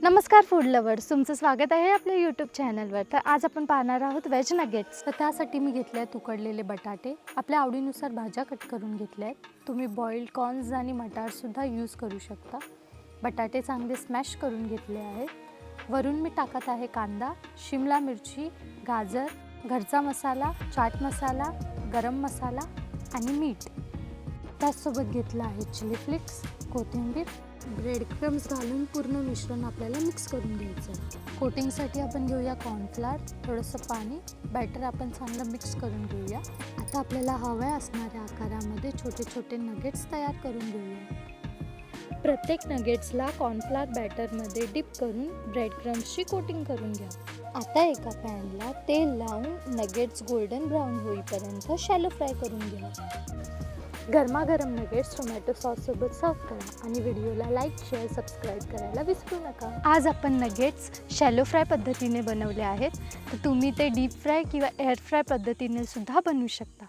नमस्कार food lovers, तुमचं स्वागत आहे आपल्या यूट्यूब चॅनलवर। तर आज आपण पाहणार आहोत व्हेज नगेट्स। तर त्यासाठी मी घेतले आहेत उकडलेले बटाटे, आपल्या आवडीनुसार भाज्या कट करून घेतल्या आहेत। तुम्ही बॉइल्ड कॉर्न्स आणि मटारसुद्धा यूज करू शकता। बटाटे चांगले स्मॅश करून घेतले आहेत। वरून मी टाकत आहे कांदा, शिमला मिरची, गाजर, घरचा मसाला, चाट मसाला, गरम मसाला आणि मीठ। त्यासोबत घेतलं आहे चिली फ्लेक्स, कोथिंबीर, ब्रेड क्रम्स घालून पूर्ण मिश्रण आपल्याला मिक्स करून घ्यायचं आहे। कोटिंगसाठी आपण घेऊया कॉर्नफ्लोअर, थोडंसं पाणी, बॅटर आपण चांगलं मिक्स करून घेऊया। आता आपल्याला हव्या असणाऱ्या आकारामध्ये छोटे छोटे नगेट्स तयार करून घेऊया। प्रत्येक नगेट्सला कॉर्नफ्लोअर बॅटरमध्ये डिप करून ब्रेड क्रम्सची कोटिंग करून घ्या। आता एका पॅनला तेल लावून नगेट्स गोल्डन ब्राऊन होईपर्यंत शॅलो फ्राय करून घ्या। गरमागरम नगेट्स टोमॅटो सॉससोबत सर्व करा आणि व्हिडिओला लाईक, शेअर, सबस्क्राईब करायला विसरू नका। आज आपण नगेट्स शॅलो फ्राय पद्धतीने बनवले आहेत, तर तुम्ही ते डीप फ्राय किंवा एअर फ्राय पद्धतीने सुद्धा बनवू शकता।